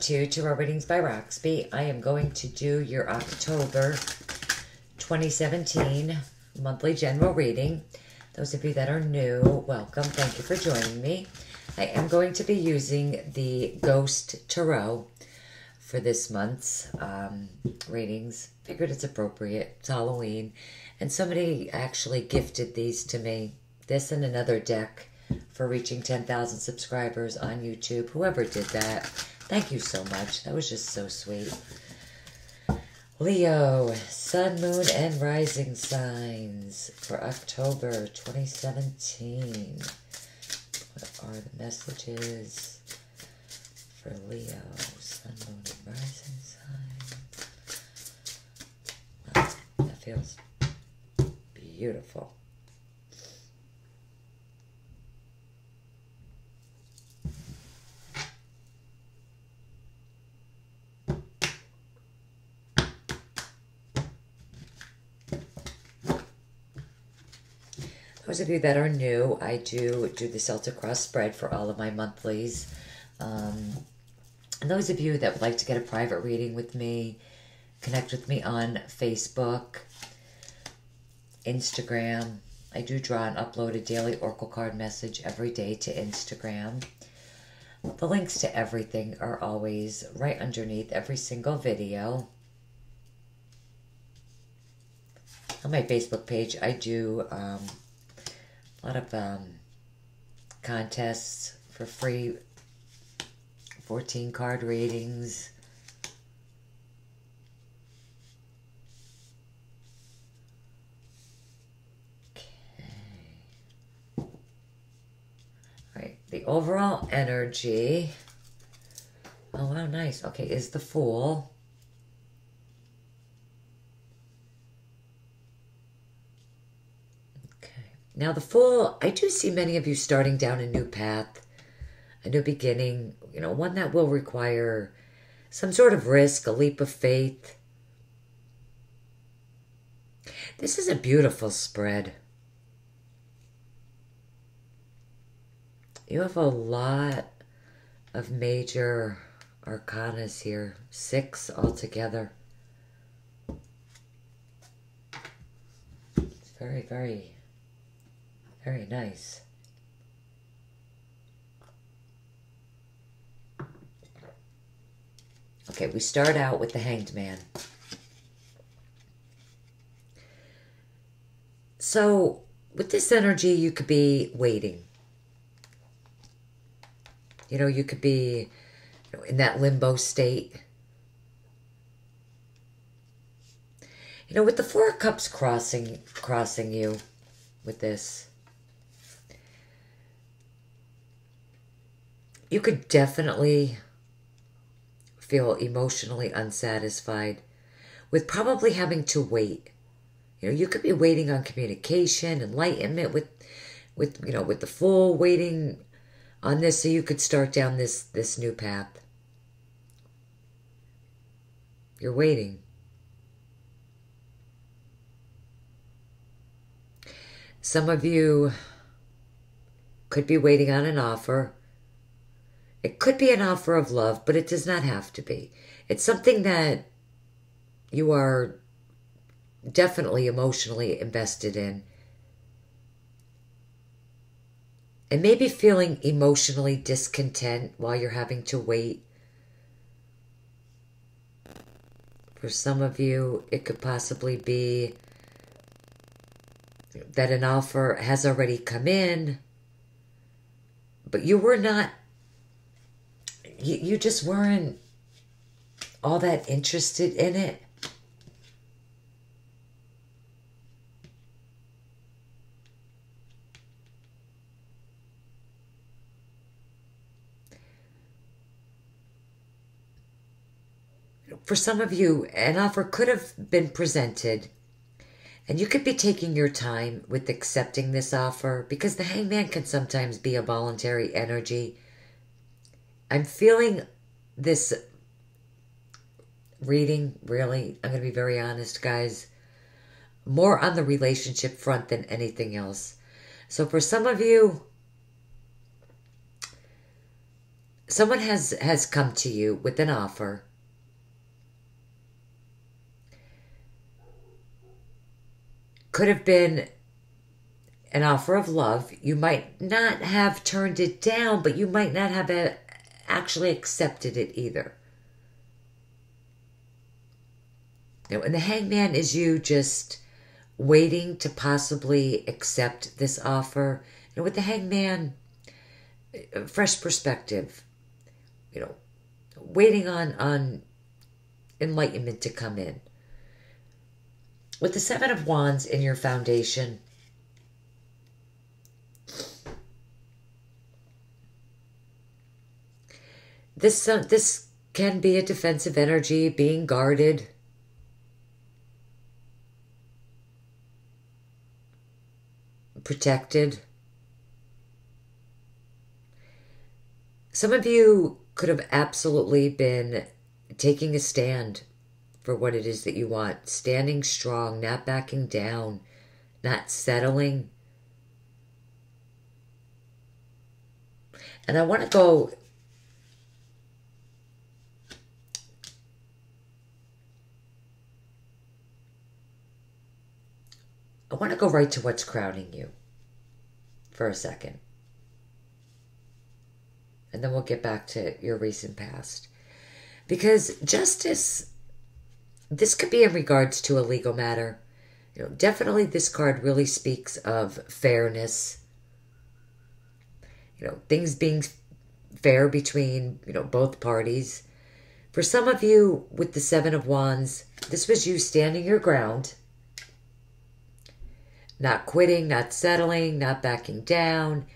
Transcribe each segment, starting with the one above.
to Tarot Readings by Roxby. I am going to do your October 2017 monthly general reading. Those of you that are new, welcome. Thank you for joining me. I am going to be using the Ghost Tarot for this month's readings. Figured it's appropriate. It's Halloween. And somebody actually gifted these to me. This and another deck for reaching 10,000 subscribers on YouTube. Whoever did that, thank you so much. That was just so sweet. Leo, Sun, Moon, and Rising signs for October 2017. What are the messages for Leo, Sun, Moon, and Rising signs? Oh, that feels beautiful. Those of you that are new, I do the Celtic Cross spread for all of my monthlies. And those of you that would like to get a private reading with me, connect with me on Facebook, Instagram. I do draw and upload a daily Oracle card message every day to Instagram. The links to everything are always right underneath every single video. On my Facebook page, I do a lot of contests for free 14 card readings. Okay. All right, the overall energy. Oh, wow, nice. Okay, is the Fool. Now, the Fool, I do see many of you starting down a new path, a new beginning, one that will require some sort of risk, a leap of faith. This is a beautiful spread. You have a lot of major arcanas here, 6 altogether. It's very, very... very nice. Okay, we start out with the Hanged Man. So, with this energy, you could be waiting. You could be in that limbo state. With the 4 of Cups crossing you with this, you could definitely feel emotionally unsatisfied with probably having to wait. You could be waiting on communication, enlightenment with the Fool, waiting on this so you could start down this new path. You're waiting. Some of you could be waiting on an offer. It could be an offer of love, but it does not have to be. It's something that you are definitely emotionally invested in. And maybe feeling emotionally discontent while you're having to wait. For some of you, it could possibly be that an offer has already come in, but you were not... You just weren't all that interested in it. For some of you, an offer could have been presented, and you could be taking your time with accepting this offer, because the Hangman can sometimes be a voluntary energy. I'm feeling this reading, really, I'm going to be very honest, guys, more on the relationship front than anything else. So for some of you, someone has come to you with an offer. Could have been an offer of love. You might not have turned it down, but you might not have actually accepted it either. And the Hangman is you just waiting to possibly accept this offer. And with the Hangman, fresh perspective, waiting on enlightenment to come in. With the Seven of Wands in your foundation, this can be a defensive energy, being guarded. Protected. Some of you could have absolutely been taking a stand for what it is that you want. Standing strong, not backing down, not settling. And I want to go... I want to go right to what's crowning you for a second. And then we'll get back to your recent past. Because justice, this could be in regards to a legal matter. Definitely this card really speaks of fairness. Things being fair between, both parties. For some of you with the Seven of Wands, this was you standing your ground. Not quitting, not settling, not backing down,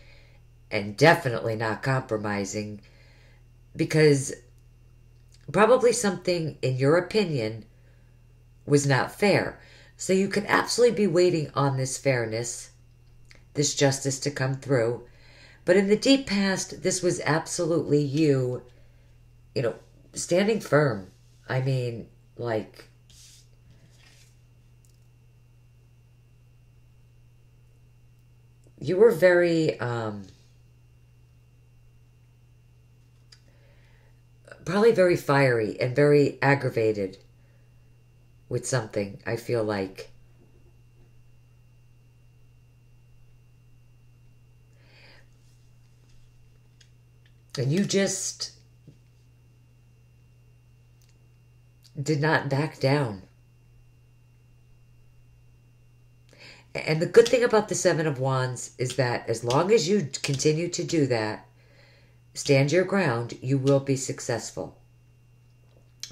and definitely not compromising, because probably something, in your opinion, was not fair. So you could absolutely be waiting on this fairness, this justice to come through. But in the deep past, this was absolutely you, standing firm. I mean, like... You were very, probably very fiery and very aggravated with something, I feel like. And you just did not back down. And the good thing about the Seven of Wands is that as long as you continue to do that, stand your ground, you will be successful.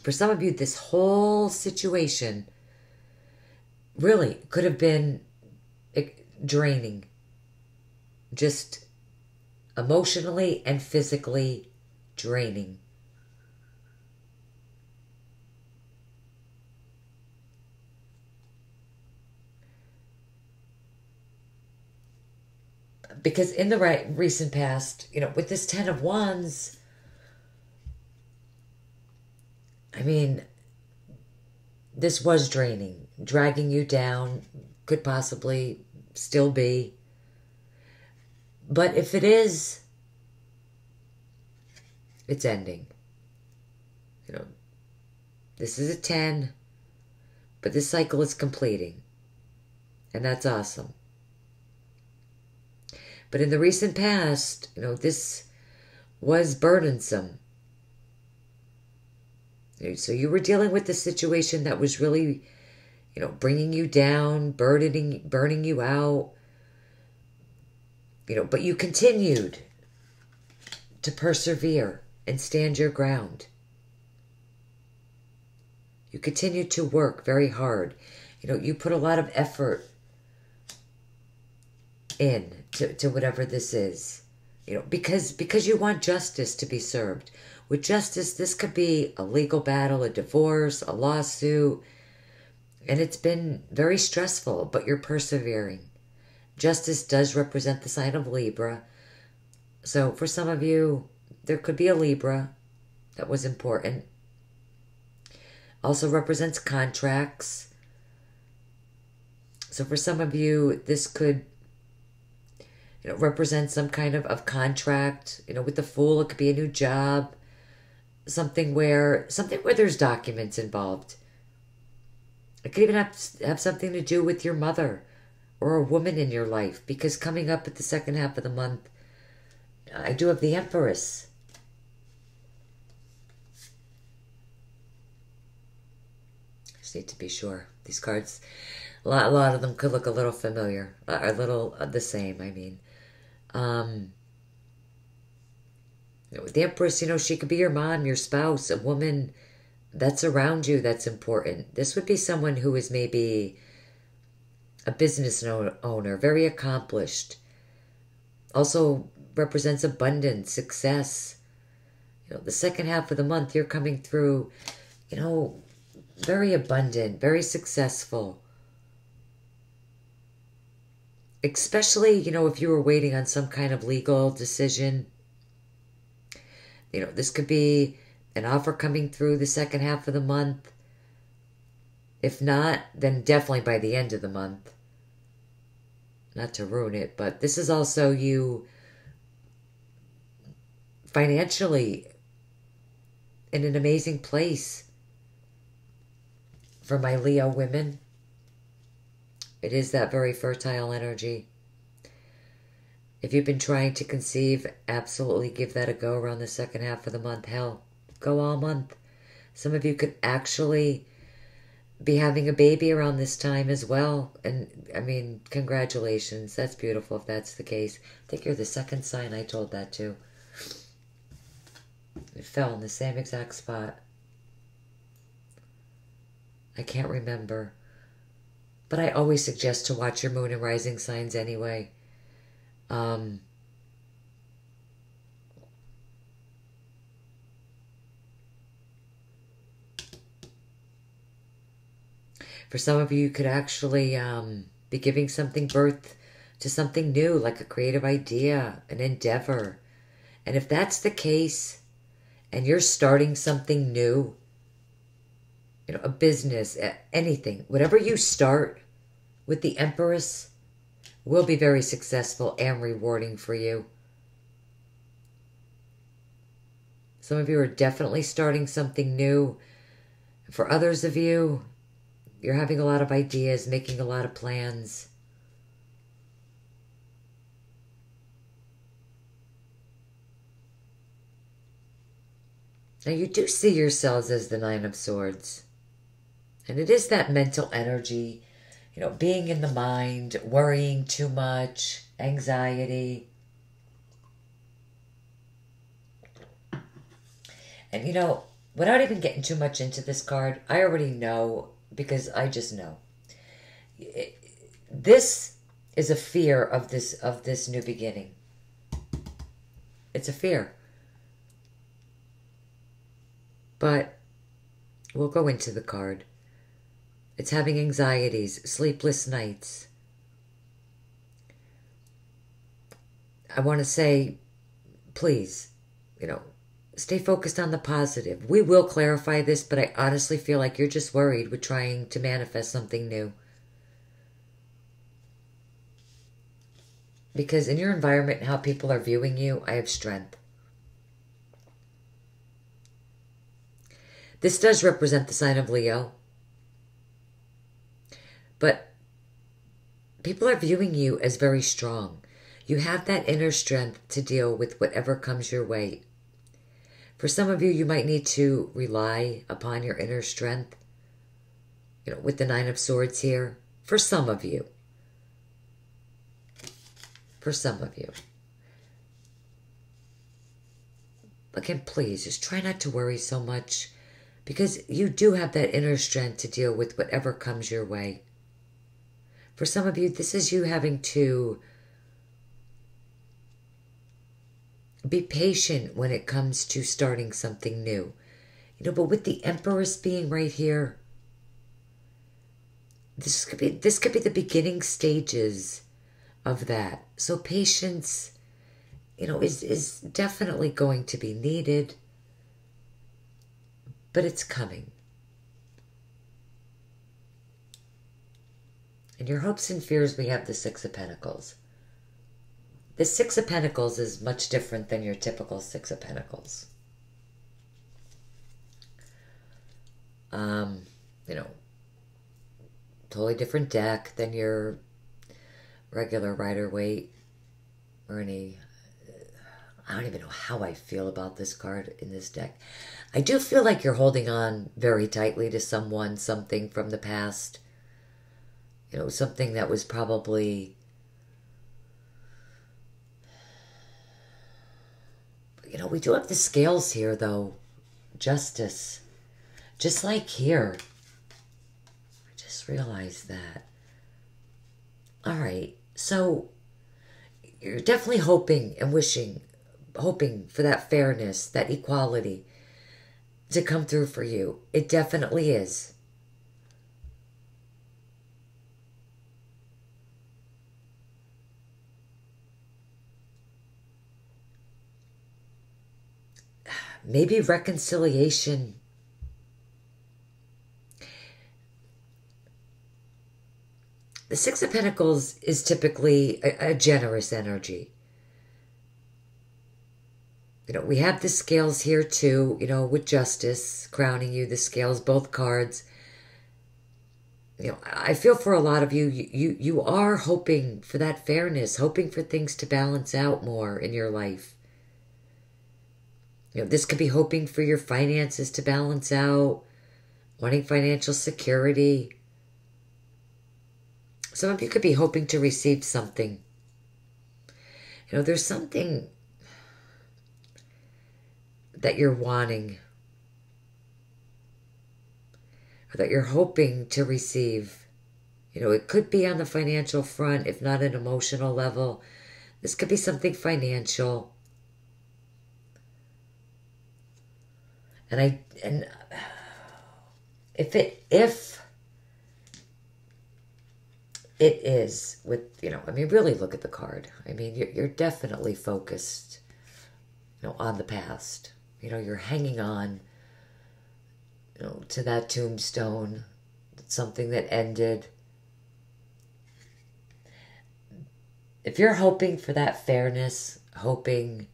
For some of you, this whole situation really could have been draining. Just emotionally and physically draining. Because in the recent past, with this Ten of Wands, I mean, this was draining, dragging you down, could possibly still be. But if it is, it's ending. This is a 10, but this cycle is completing. And that's awesome. But in the recent past, this was burdensome. So you were dealing with a situation that was really, bringing you down, burning you out. But you continued to persevere and stand your ground. You continued to work very hard. You put a lot of effort in to whatever this is, because you want justice to be served. With justice, this could be a legal battle, a divorce, a lawsuit, and it's been very stressful, but you're persevering. Justice does represent the sign of Libra, so for some of you, there could be a Libra that was important. Also represents contracts. So for some of you, this could represents some kind of contract. With the Fool, it could be a new job, something where there's documents involved. It could even have something to do with your mother or a woman in your life, because coming up at the second half of the month, I do have the Empress. I just need to be sure. These cards, a lot of them could look a little familiar, a little the same, I mean. With the Empress, she could be your mom, your spouse, a woman that's around you that's important. This would be someone who is maybe a business owner, very accomplished. Also represents abundance, success. The second half of the month, you're coming through, very abundant, very successful. Especially, if you were waiting on some kind of legal decision. This could be an offer coming through the second half of the month. If not, then definitely by the end of the month. Not to ruin it, but this is also you financially in an amazing place. For my Leo women, it is that very fertile energy. If you've been trying to conceive, absolutely give that a go around the second half of the month. Hell, go all month. Some of you could actually be having a baby around this time as well. And, I mean, congratulations. That's beautiful if that's the case. I think you're the second sign I told that to. It fell in the same exact spot. I can't remember. But I always suggest to watch your moon and rising signs anyway. For some of you could actually be giving something birth to something new, like a creative idea, an endeavor. And if that's the case, and you're starting something new, a business, anything, whatever you start with the Empress will be very successful and rewarding for you. Some of you are definitely starting something new. For others of you, you're having a lot of ideas, making a lot of plans. Now, you do see yourselves as the Nine of Swords. And it is that mental energy, being in the mind, worrying too much, anxiety. And, without even getting too much into this card, I already know, because I just know. This is a fear of this new beginning. It's a fear. But we'll go into the card. It's having anxieties, sleepless nights. I want to say, please, stay focused on the positive. We will clarify this, but I honestly feel like you're just worried with trying to manifest something new. Because in your environment and how people are viewing you, I have strength. This does represent the sign of Leo. But people are viewing you as very strong. You have that inner strength to deal with whatever comes your way. For some of you, you might need to rely upon your inner strength. With the Nine of Swords here. For some of you. For some of you. Again, please, just try not to worry so much. Because you do have that inner strength to deal with whatever comes your way. For some of you, this is you having to be patient when it comes to starting something new. But with the Empress being right here, this could be the beginning stages of that. So patience, is definitely going to be needed, but it's coming. In your hopes and fears, we have the Six of Pentacles. The Six of Pentacles is much different than your typical Six of Pentacles. You know, totally different deck than your regular Rider-Waite or any... I don't even know how I feel about this card in this deck. I do feel like you're holding on very tightly to someone, something from the past. You know, something that was probably... You know, we do have the scales here, though. Justice. Just like here. I just realized that. All right. So, you're definitely hoping and wishing, hoping for that fairness, that equality to come through for you. It definitely is. Maybe reconciliation. The Six of Pentacles is typically a generous energy. You know, we have the scales here too, you know, with Justice crowning you, the scales, both cards. You know, I feel for a lot of you, you are hoping for that fairness, hoping for things to balance out more in your life. You know, this could be hoping for your finances to balance out, wanting financial security. Some of you could be hoping to receive something. You know, there's something that you're wanting or that you're hoping to receive. You know, it could be on the financial front, if not an emotional level. This could be something financial. And if it is with, you know, I mean, really look at the card. I mean, you're definitely focused, you know, on the past. You know, you're hanging on, you know, to that tombstone, something that ended. If you're hoping for that fairness, hoping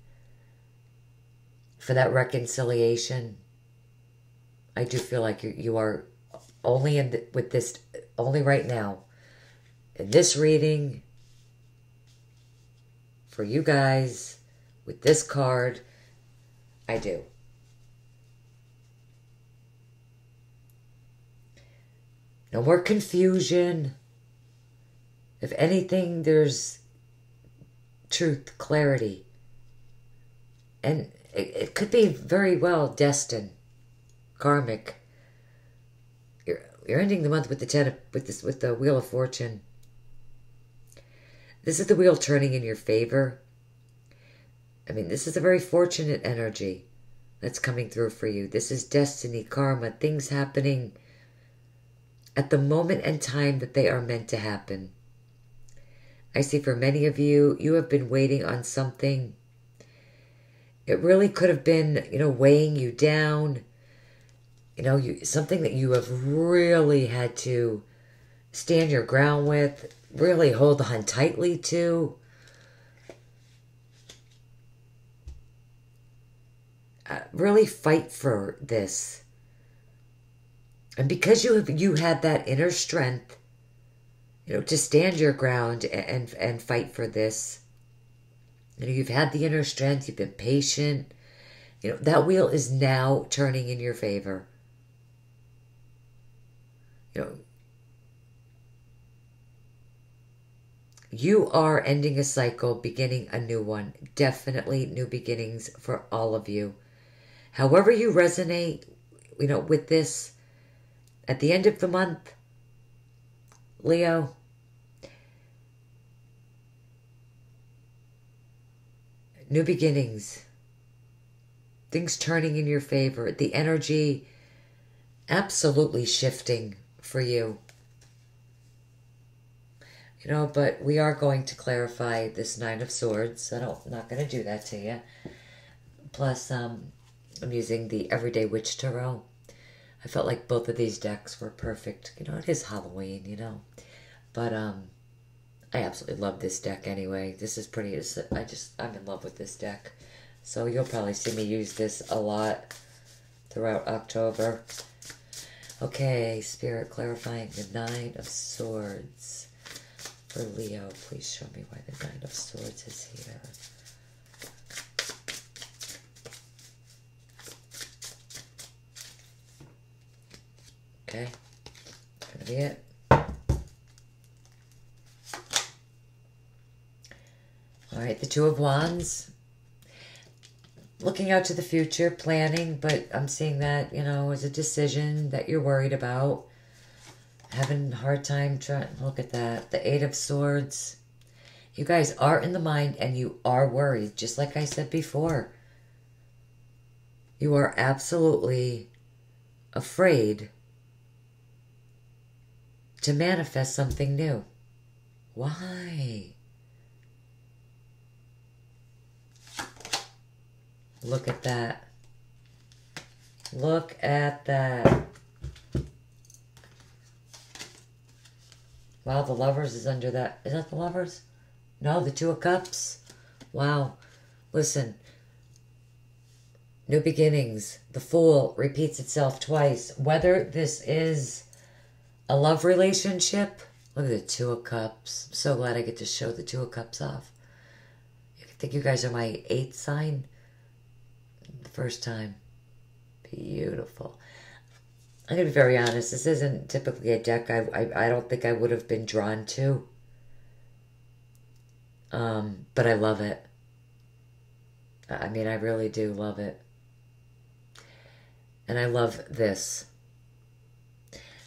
for that reconciliation, I do feel like you are only with this, only right now, in this reading, for you guys, with this card, I do. No more confusion. If anything, there's truth, clarity. And it could be very well destined, karmic. You're ending the month with the with the Wheel of Fortune. This is the wheel turning in your favor. I mean, this is a very fortunate energy that's coming through for you. This is destiny, karma, things happening at the moment and time that they are meant to happen. I see for many of you, you have been waiting on something. It really could have been, you know, weighing you down. You know, something that you have really had to stand your ground with, really hold on tightly to. Really fight for this. And because you had that inner strength, you know, to stand your ground and fight for this. You know, you've had the inner strength, you've been patient. You know, that wheel is now turning in your favor. You know, you are ending a cycle, beginning a new one. Definitely new beginnings for all of you. However you resonate, you know, with this, at the end of the month, Leo, new beginnings, things turning in your favor, the energy absolutely shifting for you. You know, but we are going to clarify this Nine of Swords. I'm not going to do that to you. Plus, I'm using the Everyday Witch Tarot. I felt like both of these decks were perfect. You know, it is Halloween, you know. But I absolutely love this deck anyway. This is pretty, I'm in love with this deck. So you'll probably see me use this a lot throughout October. Okay, Spirit clarifying the Nine of Swords. For Leo, please show me why the Nine of Swords is here. Okay, that's gonna be it. All right, the Two of Wands. Looking out to the future, planning, but I'm seeing that, you know, as a decision that you're worried about. Having a hard time trying, look at that. The Eight of Swords. You guys are in the mind and you are worried, just like I said before. You are absolutely afraid to manifest something new. Why? Look at that. Look at that. Wow, the Lovers is under that. Is that the Lovers? No, the Two of Cups. Wow. Listen. New beginnings. The Fool repeats itself twice. Whether this is a love relationship. Look at the Two of Cups. I'm so glad I get to show the Two of Cups off. I think you guys are my 8th sign. The first time. Beautiful. I'm going to be very honest. This isn't typically a deck I don't think I would have been drawn to. But I love it. I mean, I really do love it. And I love this.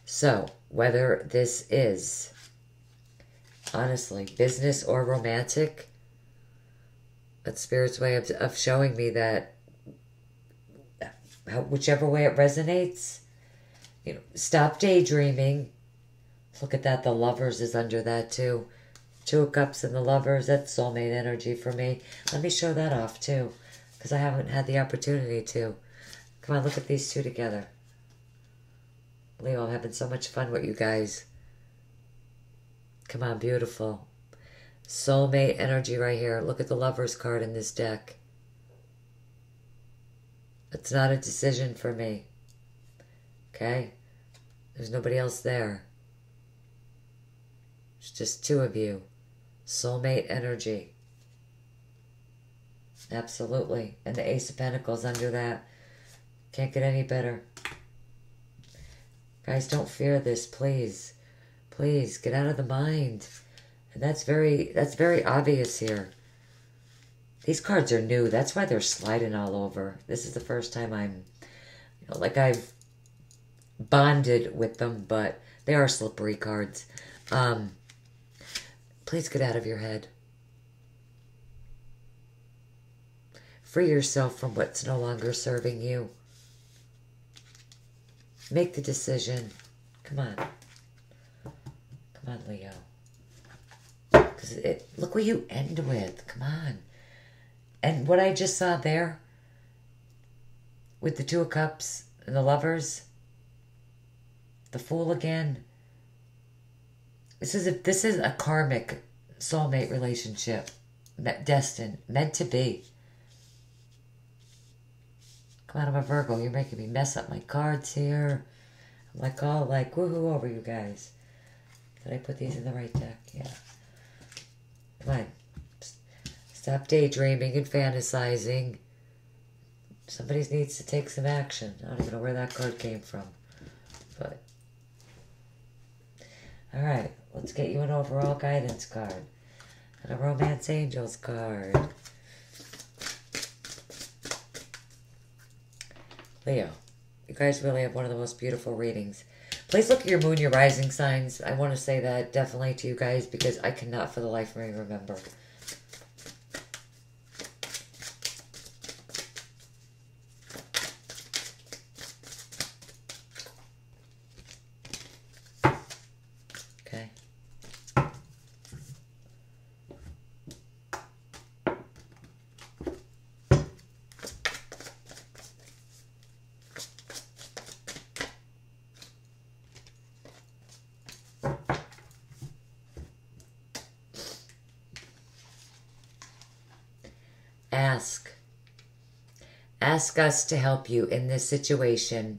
So, whether this is, honestly, business or romantic, that's Spirit's way of showing me that whichever way it resonates, you know, stop daydreaming. Look at that. The Lovers is under that too. Two of Cups and the Lovers. That's soulmate energy for me. Let me show that off too, because I haven't had the opportunity to. Come on, look at these two together. Leo, I'm having so much fun with you guys. Come on, beautiful. Soulmate energy right here. Look at the Lovers card in this deck. It's not a decision for me. Okay? There's nobody else there. It's just two of you. Soulmate energy. Absolutely. And the Ace of Pentacles under that. Can't get any better. Guys, don't fear this, please. Please, get out of the mind. And that's very obvious here. These cards are new. That's why they're sliding all over. This is the first time I'm, you know, like I've bonded with them, but they are slippery cards. Please get out of your head. Free yourself from what's no longer serving you. Make the decision. Come on. Come on, Leo. Because look what you end with. Come on. And what I just saw there with the Two of Cups and the Lovers, the Fool again. This is a karmic soulmate relationship, destined, meant to be. Come on, I'm a Virgo. You're making me mess up my cards here. I'm like all like woohoo over you guys. Did I put these in the right deck? Yeah. Come on. Stop daydreaming and fantasizing. Somebody needs to take some action. I don't even know where that card came from. But all right, let's get you an overall guidance card and a romance angels card. Leo, you guys really have one of the most beautiful readings. Please look at your moon, your rising signs. I want to say that definitely to you guys because I cannot for the life of me remember. Okay. Ask. Ask us to help you in this situation,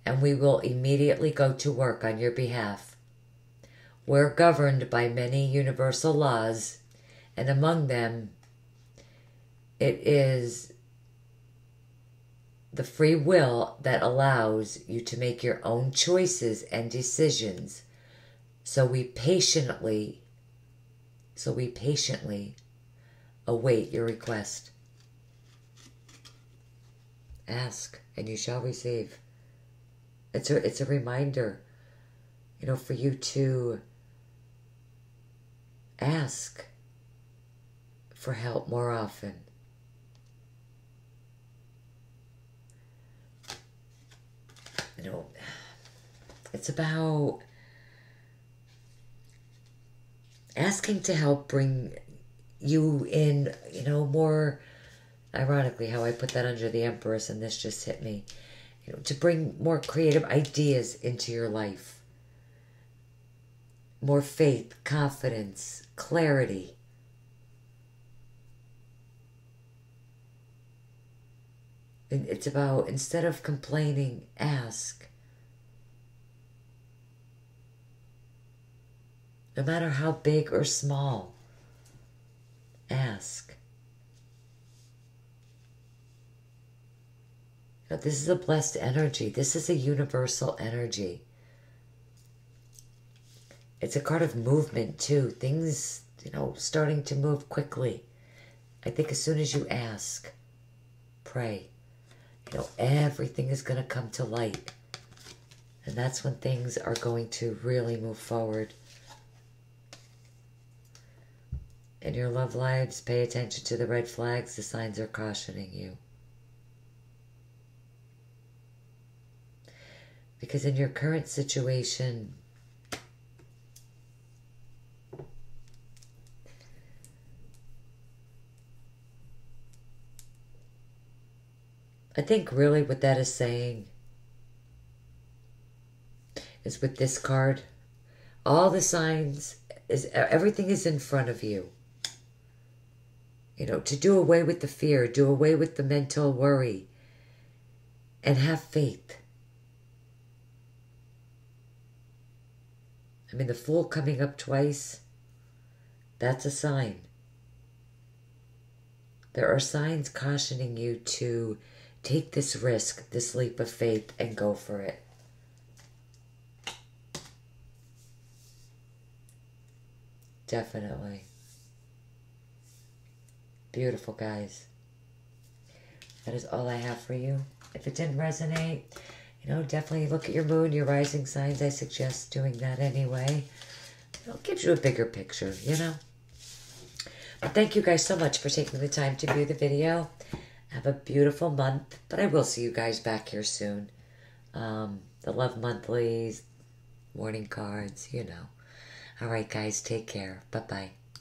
and we will immediately go to work on your behalf. We're governed by many universal laws, and among them, it is the free will that allows you to make your own choices and decisions. So we patiently await your request. Ask, and you shall receive. It's a reminder, for you to ask for help more often. It's about asking to help bring you in, more ironically how I put that under the Empress and this just hit me, to bring more creative ideas into your life. More faith, confidence, clarity. And it's about, instead of complaining, ask. No matter how big or small, ask. This is a blessed energy. This is a universal energy. It's a card of movement too. Things, starting to move quickly. I think as soon as you ask, pray, everything is going to come to light. And that's when things are going to really move forward. In your love lives, pay attention to the red flags. The signs are cautioning you. Because in your current situation, I think really what that is saying is, with this card, all the signs, everything is in front of you. To do away with the fear, do away with the mental worry, and have faith. The Fool coming up twice, that's a sign. There are signs cautioning you to take this risk, this leap of faith, and go for it. Definitely. Beautiful, guys. That is all I have for you. If it didn't resonate, definitely look at your moon, your rising signs. I suggest doing that anyway. It gives you a bigger picture, But thank you guys so much for taking the time to view the video. Have a beautiful month, but I will see you guys back here soon. The love monthlies, morning cards, All right, guys, take care. Bye-bye.